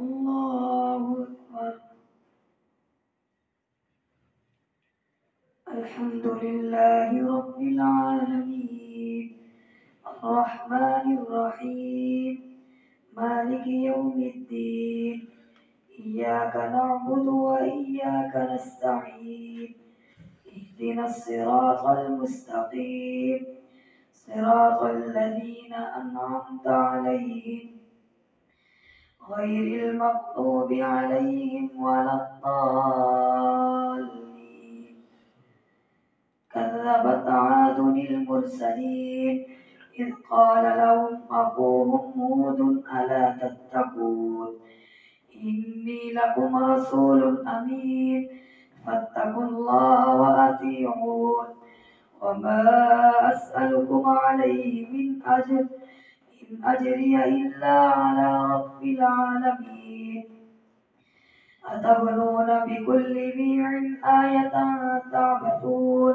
الله أكبر. الحمد لله رب العالمين الرحمن الرحيم مالك يوم الدين إياك نعبد وإياك نستعين اهدنا الصراط المستقيم صراط الذين أنعمت عليهم غير المغضوب عليهم ولا الضالين. كذبت عاد المرسلين إذ قال لهم أخوهم هود ألا تتقون إني لكم رسول أمين فاتقوا الله وأطيعون وما أسألكم عليه من أجر إن أجري إلا على رب العالمين. أتبنون بكل ريع آية تعبثون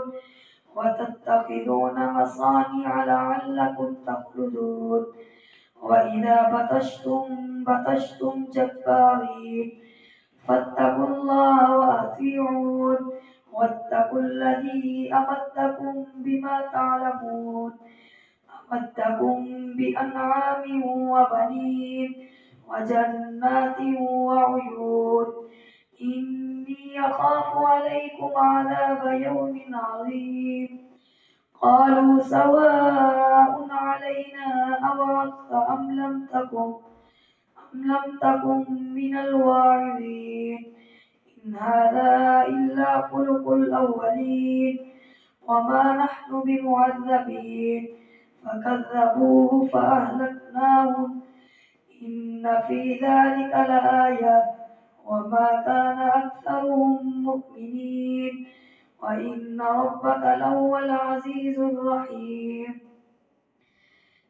وتتخذون مصانع لعلكم تخلدون وإذا بطشتم جبارين فاتقوا الله وأطيعون واتقوا الذي أمدكم بما تعلمون أمدكم بأنعام وبنين وجنات وعيون إني أخاف عليكم عذاب يوم عظيم. قالوا سواء علينا أوعظت أم لم تكن من الواعظين إن هذا إلا خلق الأولين وما نحن بمعذبين فكذبوه فأهلكناهم إن في ذلك لآية وما كان أكثرهم مؤمنين وإن ربك لهو العزيز الرحيم.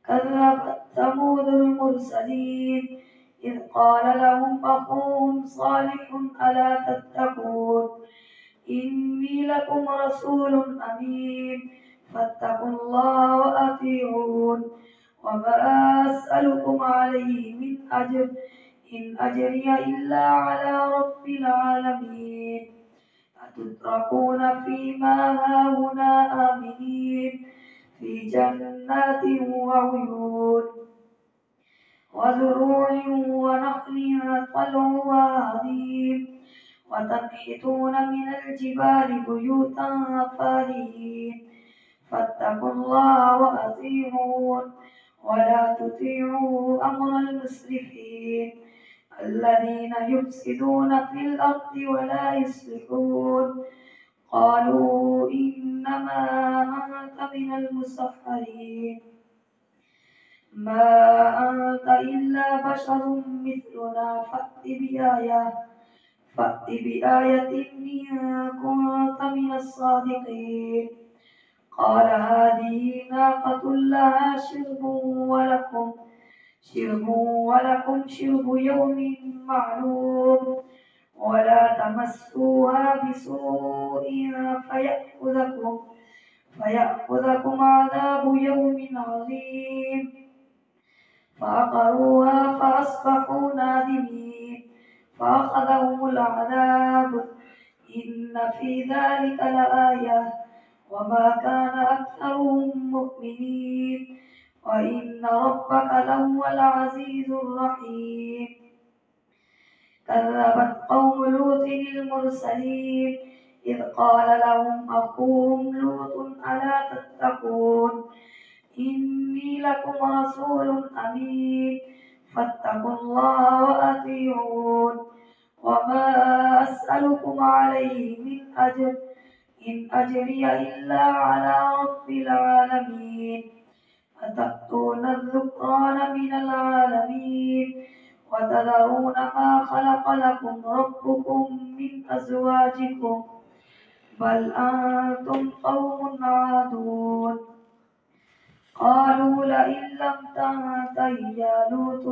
كذبت ثمود المرسلين إذ قال لهم أخوهم صالح ألا تتقون إني لكم رسول أمين فاتقوا الله وأطيعون وما أسألكم عليه من أجر إن أجري إلا على رب العالمين. أتتركون فيما هاهنا آمنين في جنات وعيون وزروع ونخل طلعها هضيم وتنحتون من الجبال بيوتا فارهين فاتقوا الله وأطيعون ولا تطيعوا أمر المسرفين الذين يفسدون في الأرض ولا يصلحون. قالوا إنما أنت من المسحرين ما أنت إلا بشر مثلنا فأت بآية إن كنت من الصادقين. قال هذه ناقة لها شرب ولكم شرب يوم معلوم ولا تمسوها بسوء فيأخذكم عذاب يوم عظيم. فعقروها فأصبحوا نادمين فأخذهم العذاب إن في ذلك لآية وما كان أكثرهم مؤمنين وإن ربك لهو العزيز الرحيم. كذبت قوم لوط المرسلين إذ قال لهم أخوهم لوط ألا تتقون إني لكم رسول أمين فاتقوا الله وأطيعون وما أسألكم عليه من أجر إن أجري إلا على رب العالمين. أتأتون الذكران من العالمين وتذرون ما خلق لكم ربكم من أزواجكم بل أنتم قوم عادون. قالوا لئن لم تنته يا لوط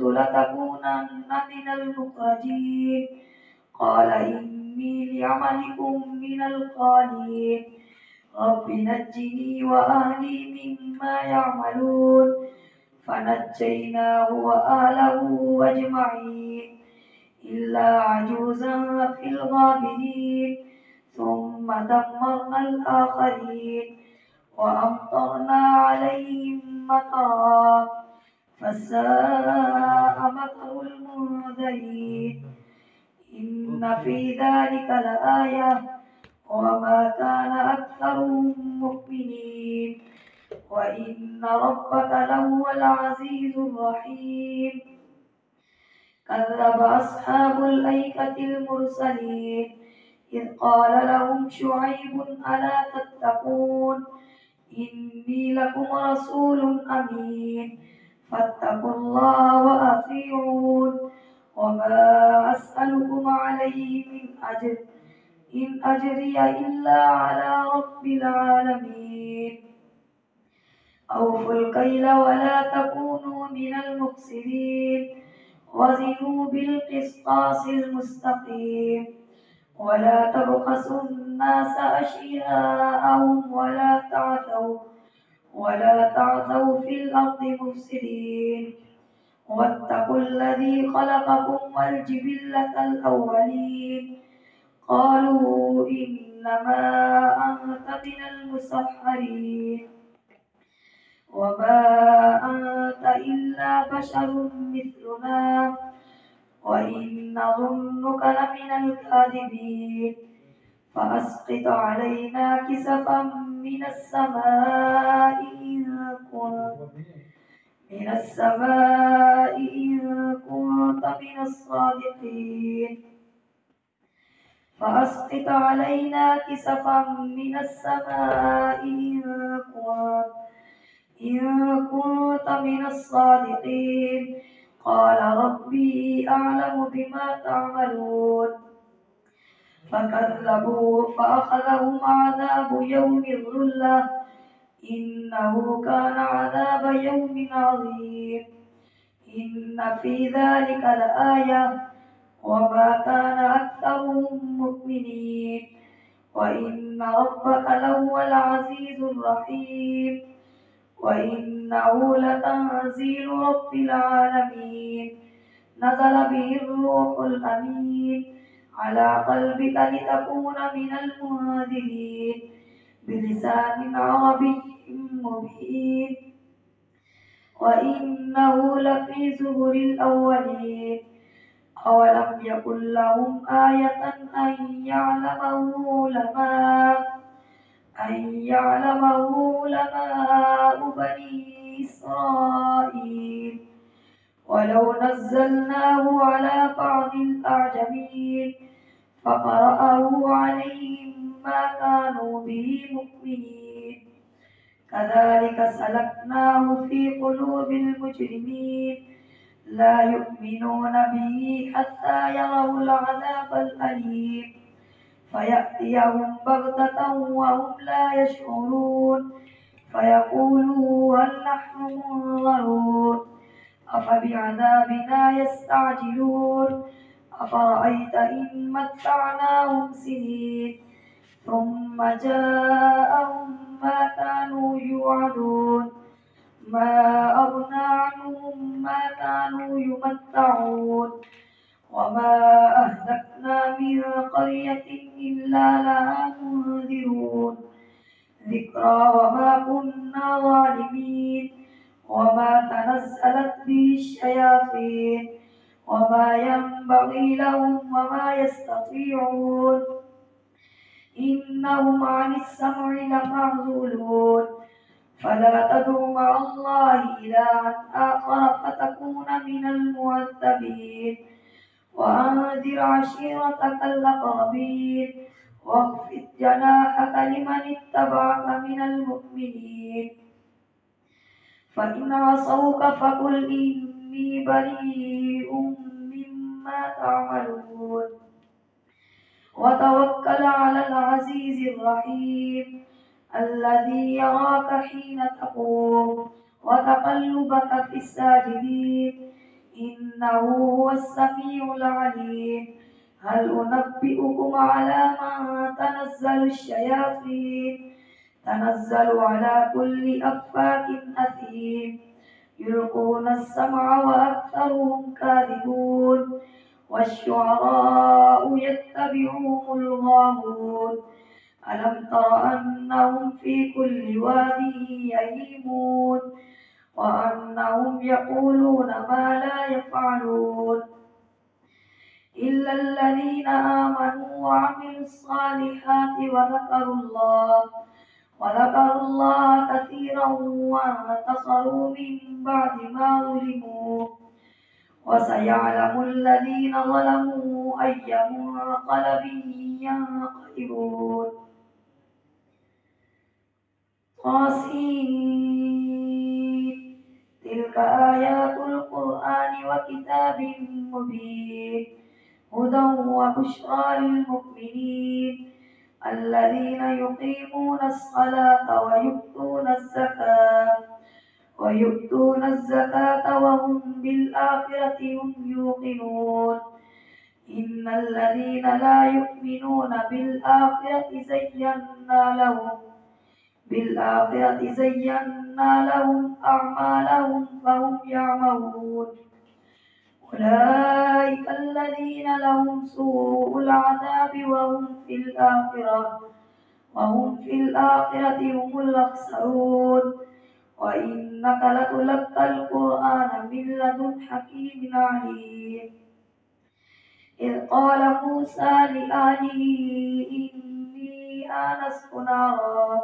لتكونن من المخرجين. قال إني لعملكم من القالين رب نجني وأهلي مما يعملون. فنجيناه وأهله أجمعين إلا عجوزا في الغابرين ثم دمرنا الآخرين وأمطرنا عليهم مطرا فساء مطر المنذرين إن في ذلك لآية وما كان أكثرهم مؤمنين وإن ربك لهو العزيز الرحيم كذب أصحاب الأيكة المرسلين إذ قال لهم شعيب ألا تتقون إني لكم رسول أمين فاتقوا الله وأطيعون وما أسألكم عليه من أجر إن أجري إلا على رب العالمين أوفوا الكيل ولا تكونوا من المخسرين وزنوا بالقسطاس المستقيم ولا تبخسوا الناس أشياءهم ولا تعثوا في الأرض مفسدين واتقوا الذي خلقكم والجبلة الأولين قالوا إنما أنت من المسحرين وما أنت إلا بشر مثلنا وإن نظنك لمن الكاذبين فأسقط علينا كسفا من السماء إن كنت من الصادقين فأسقط علينا كسفا من السماء إن كنت من الصادقين قال ربي أعلم بما تعملون فكذبوا فأخذهم عذاب يوم الظلة إنه كان عذاب يوم عظيم إن في ذلك لآية وما كان أكثرهم مؤمنين وإن ربك لهو العزيز الرحيم وإنه لتنزيل رب العالمين نزل به الروح الأمين على قلبك لتكون من المنذرين بلسان عربي مبين وإنه لفي زبر الأولين أولم يكن لهم آية أن يعلمه علماء بني إسرائيل ولو نزلناه على بعض الأعجمين فقرأه عليهم ما كانوا به مؤمنين كذلك سلكناه في قلوب المجرمين لا يؤمنون به حتى يروا العذاب الأليم فيأتيهم بغتة وهم لا يشعرون فيقولوا هل نحن منظرون أفبعذابنا يستعجلون أفرأيت إن متعناهم سنين ثم جاءهم ما كانوا يوعدون ما أغنى عنهم ما كانوا يمتعون وما أهلكنا من قرية إلا لها منذرون ذكرى وما كنا ظالمين وما تنزلت به الشياطين وما ينبغي لهم وما يستطيعون إنهم عن السمع لمعزولون فلا تدع مع الله إلها آخر فتكون من المعذبين وأنذر عشيرتك الأقربين واخفض جناحك لمن اتبعك من المؤمنين فإن عصوك فقل إني بريء مما تعملون وتوكل على العزيز الرحيم الذي يراك حين تقوم وتقلبك في الساجدين إنه هو السميع العليم هل أنبئكم على من تنزل الشياطين تنزل على كل أفاك أثيم يلقون السمع وأكثرهم كاذبون والشعراء يتبعهم الغاوون ألم تر أنهم في كل واد يهيمون وأنهم يقولون ما لا يفعلون إلا الذين آمنوا وعملوا الصالحات وذكروا الله كثيرا وانتصروا من بعد ما ظلموا وسيعلم الذين ظلموا أي منقلب ينقلبون طاسين تلك آيات القرآن وكتاب مبين هدى وبشرى للمؤمنين الذين يقيمون الصلاة ويؤتون الزكاة وهم بالآخرة هم يوقنون إن الذين لا يؤمنون بالآخرة زينا لهم أعمالهم فهم يعمهون أولئك الذين لهم سوء العذاب وهم في الآخرة هم الأخسرون وإنك لتلقى القرآن من لدن حكيم عليم إذ قال موسى لأهله إني آنست نارا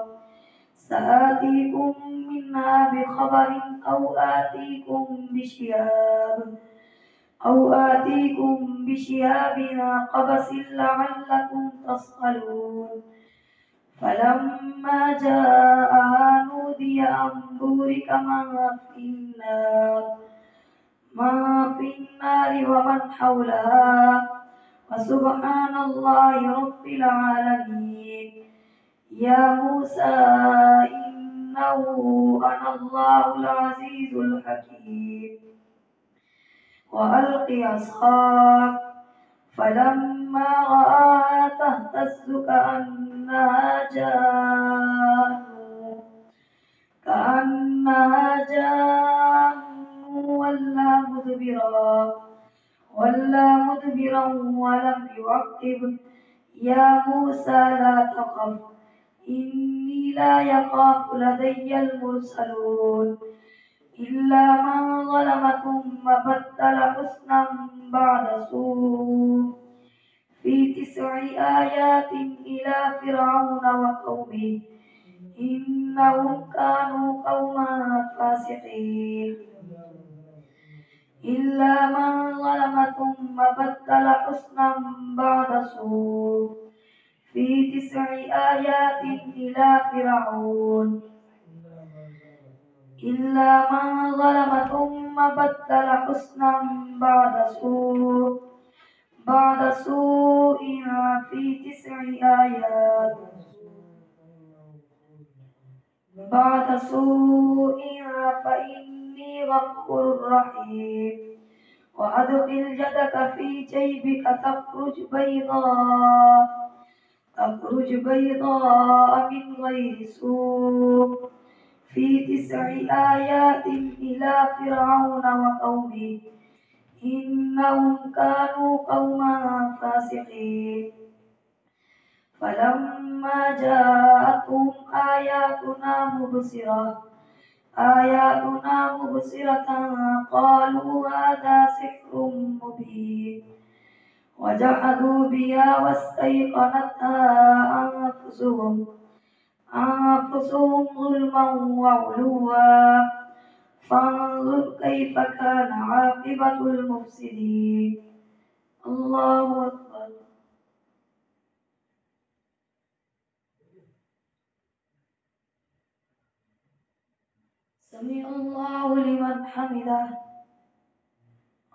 سآتيكم منها بخبر أو آتيكم بشهاب قبس لعلكم تصطلون فلما جاءها نودي أن بورك من في النار ومن حولها وسبحان الله رب العالمين يا موسى إنه أنا الله العزيز الحكيم وألق عصاك فلما رآها تهتز كأنها جان ولا مدبرا ولم يعقب يا موسى لا تخف إني لا يخاف لدي المرسلون إلا من ظلم ثم بدل حسنا بعد سوء في 9 آيات إلى فرعون وقومه إنهم كانوا قوما فاسقين إلا من ظلم ثم بدل حسنا بعد سوء في 9 آيات إلى فرعون إلا من ظلم ثم بدل حسنا بعد سوء في 9 آيات بعد سوء فإني غفور رحيم وأدخل يدك في جيبك تخرج بيضاء من غير سوء في 9 آيات إلى فرعون وقومه إنهم كانوا قوما فاسقين فلما جاءتهم آياتنا مبصرة قالوا هذا سحر مبين وجحدوا بها واستيقنتها أنفسهم ظلما وعلوا فانظر كيف كان عاقبة المفسدين الله أكبر سمع الله لمن حمده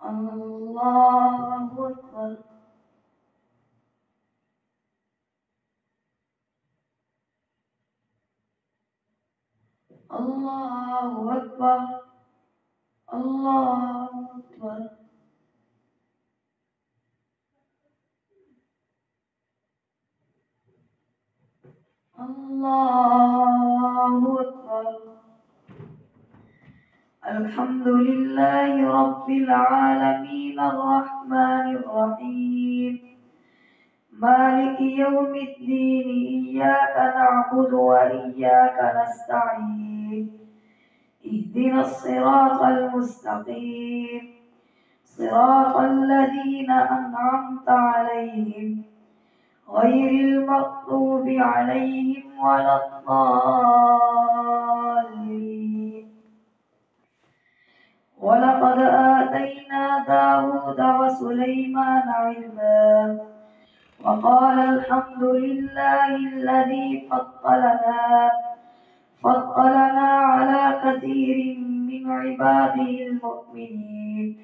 الله أكبر الله أكبر الله أكبر الله أكبر الحمد لله رب العالمين الرحمن الرحيم مالك يوم الدين إياك نعبد وإياك نستعين اهدنا الصراط المستقيم صراط الذين أنعمت عليهم غير المغضوب عليهم ولا الضالين ولقد آتينا داود وسليمان علما وقال الحمد لله الذي فضلنا على كثير من عباده المؤمنين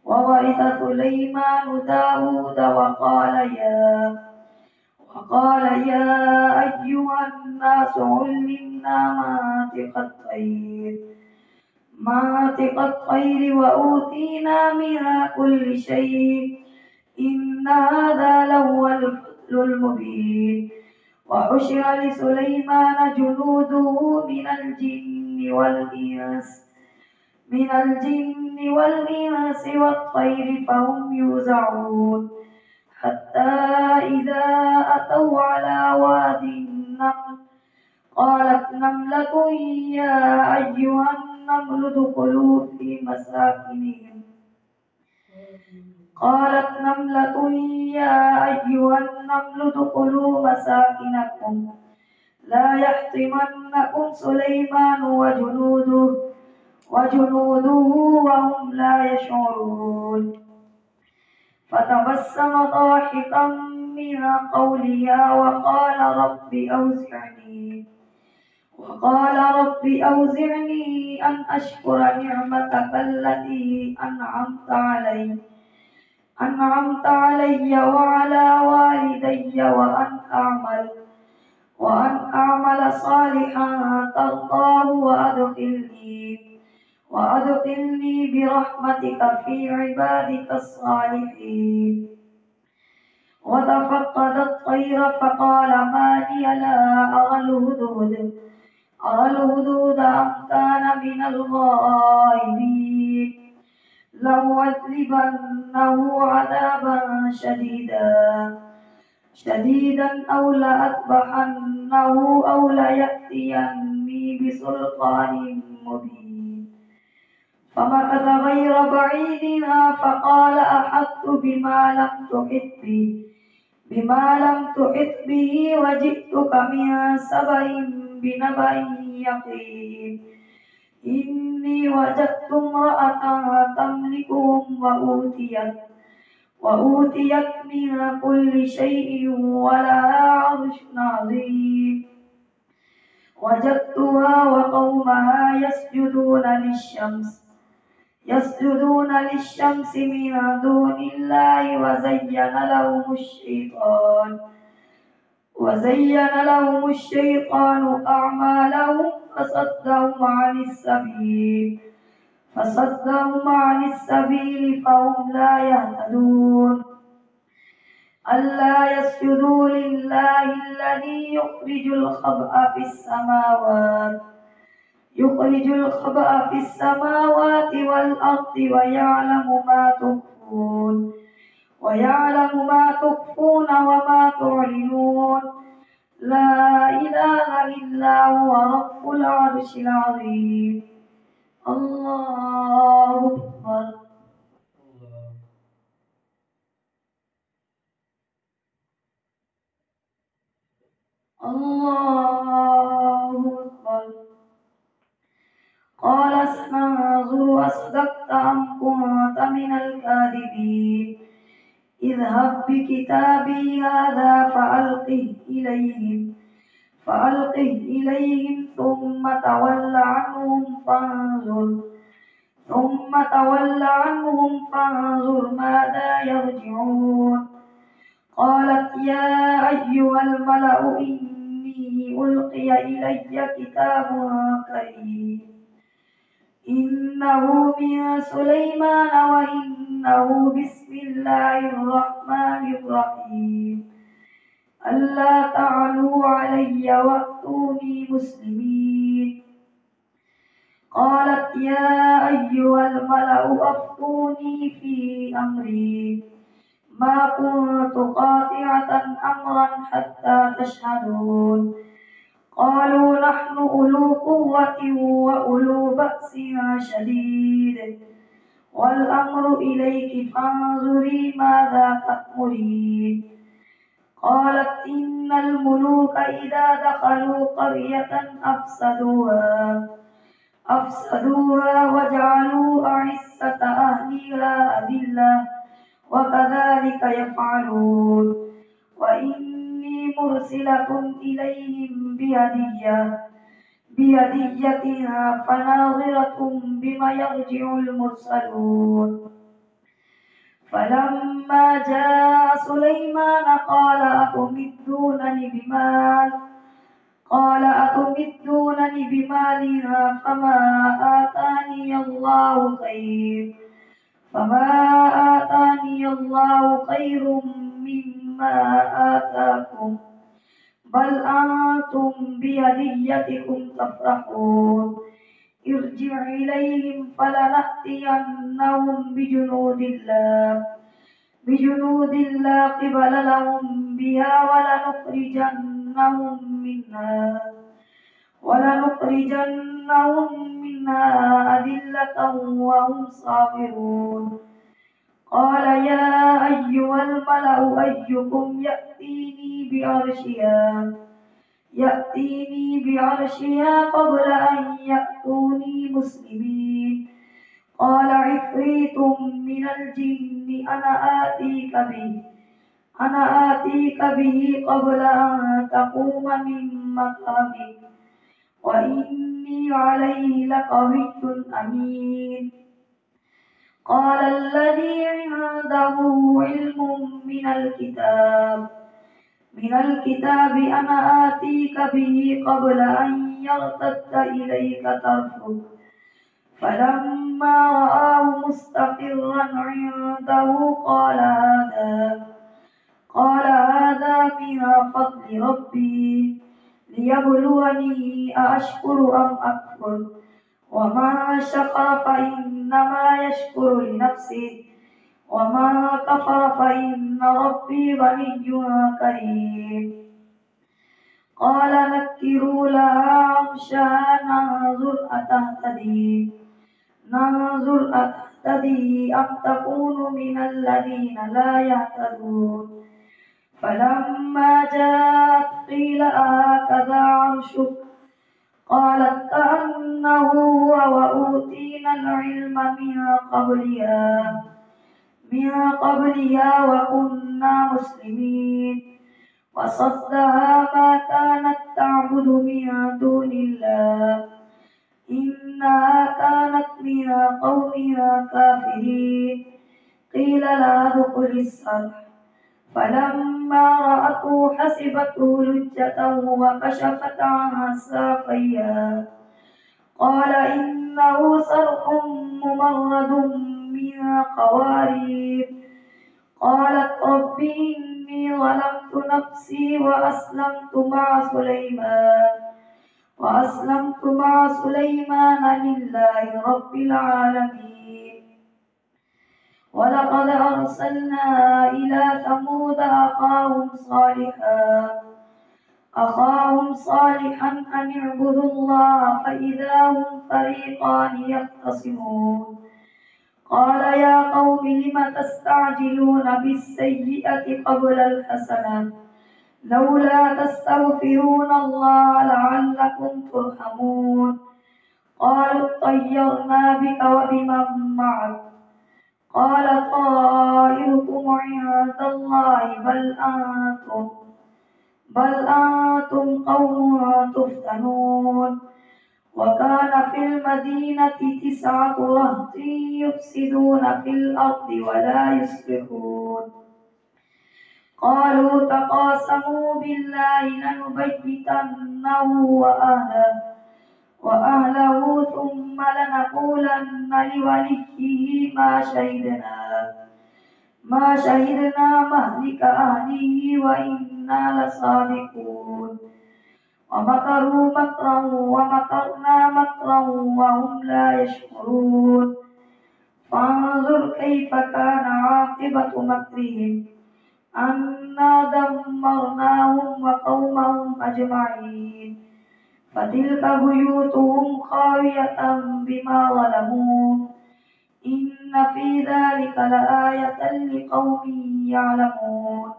وورث سليمان داود وقال يا أيها الناس علمنا منطق الطير وأوتينا من كل شيء إن هذا لهو الفضل المبين وحشر لسليمان جنوده من الجن والإنس والطير فهم يوزعون حتى إذا أتوا على واد النمل قالت نملة يا أيها النمل ادخلوا مساكنكم لا يحطمنكم سليمان وجنوده وهم لا يشعرون فتبسم ضاحكا من قولها وقال رب أوزعني أن أشكر نعمتك التي أنعمت علي وعلى والدي وأن أعمل صالحا ترضاه وأدخلني برحمتك في عبادك الصالحين وتفقد الطير فقال ما لي لا أرى الهدهد أم كان من الغائبين لأعذبنه عذابا شديدا أو لأذبحنه أو ليأتيني بسلطان مبين فمكث غير بعيد فقال أحطت بما لم تحط به وجئتك من سبأ بنبأ يقين إني وجدت امرأة تملكهم وأوتيت من كل شيء ولها عرش عظيم وجدتها وقومها يسجدون للشمس من دون الله وزين لهم الشيطان أعمالهم فصدهم عن السبيل فهم لا يهتدون ألا يسجدوا لله الذي يخرج الخبأ في السماوات والأرض ويعلم ما تخفون وما تعلنون لا إله إلا هو رب العرش العظيم الله أكبر الله أكبر قال سننظر أصدقت أم كنت من الكاذبين اذهب بكتابي هذا فألقه إليهم ثم تول عنهم فانظر ماذا يرجعون قالت يا أيها الملأ إني ألقي إلي كتاب كريم إنه من سليمان وإنه بسم الله الرحمن الرحيم ألا تعلوا علي وأتوني مسلمين قالت يا أيها الملأ أفتوني في أمري ما كنت قاطعة أمرا حتى تشهدون قالوا نحن أولو قوة وأولو بأس شديد والأمر إليك فانظري ماذا تأمرين قالت إن الملوك إذا دخلوا قرية أفسدوها وجعلوا أعزة أهلها أذلة وكذلك يفعلون وإني مرسلة إليهم بهدية فناظرة بما يرجع المرسلون فلما جاء سليمان قال أتمدونني بمال فما آتاني الله خير مما آتاكم بل أنتم بهديتكم تفرحون ارجع إليهم فلنأتينهم بجنود لا قبل لهم بها ولنخرجنهم منها أذلة وهم صاغرون قال يا أيها الملأ أيكم يأتيني بعرشها قبل أن يأتوني مسلمين قال عفريت من الجن أنا آتيك به قبل أن تقوم من مقامك وإني عليه لقوي أمين قال الذي عنده علم من الكتاب أنا آتيك به قبل أن يرتد إليك طرفك فلما رآه مستقرا عنده قال هذا من فضل ربي ليبلوني أأشكر أم أكفر ومن شكر فإنما يشكر لنفسه ومن كفر فإن ربي غني كريم قال نكروا لها عرشها ننظر أتهتدي أم تكون من الذين لا يهتدون فلما جاءت قيل أهكذا عرشك قالت كأنه هو وأوتينا العلم من قبلها وكنا مسلمين وصدها ما كانت تعبد من دون الله إنها كانت من قومها كافرين قيل لا ادخل الصرح فلما رأته حسبته لجة وكشفت عن ساقيها قال إنه صرح ممرد من قوارير قالت رب إني ظلمت نفسي وأسلمت مع سليمان لله رب العالمين ولقد أرسلنا إلى ثمود أخاهم صالحا أن اعبدوا الله فإذا هم فريقان يختصمون قال يا قوم لم تستعجلون بالسيئة قبل الحسنة لولا تستغفرون الله لعلكم ترحمون قالوا اطيرنا بك وبمن معك قال طائركم عند الله بل أنتم قوم تفتنون وكان في المدينة 9 رهط يفسدون في الأرض ولا يصلحون قالوا تقاسموا بالله لنبيتنه وأهله ثم لنقولن لوليه ما شهدنا مهلك أهله وإنا لصادقون ومكروا مكرا ومكرنا مكرا وهم لا يشعرون فانظر كيف كان عاقبة مكرهم أنا دمرناهم وقومهم أجمعين فتلك بيوتهم خاوية بما ظلموا إن في ذلك لآية لقوم يعلمون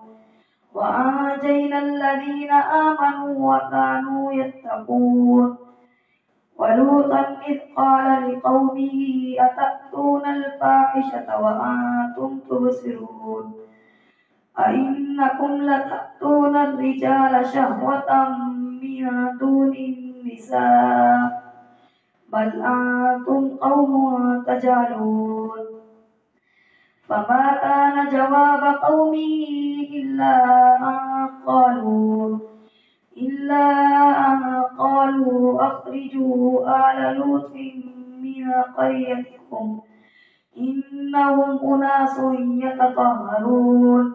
وأنجينا الذين آمنوا وكانوا يتقون ولوطا إذ قال لقومه أتأتون الفاحشة وأنتم تبصرون أئنكم لتأتون الرجال شهوة من دون النساء بل أنتم قوم تجهلون فما كان جواب قومه إلا أن قالوا أخرجوا آل لوط من قريتكم إنهم أناس يتطهرون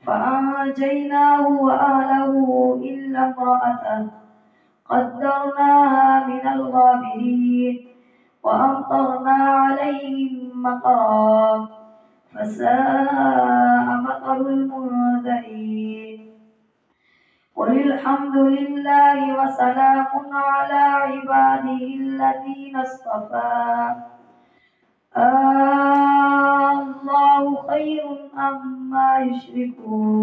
فأنجيناه وأهله إلا امرأته قدرناها من الغابرين وأمطرنا عليهم مطرا فساء مطر المنذرين قل الحمد لله وسلام على عباده الذين اصطفى الله خير أما يشركون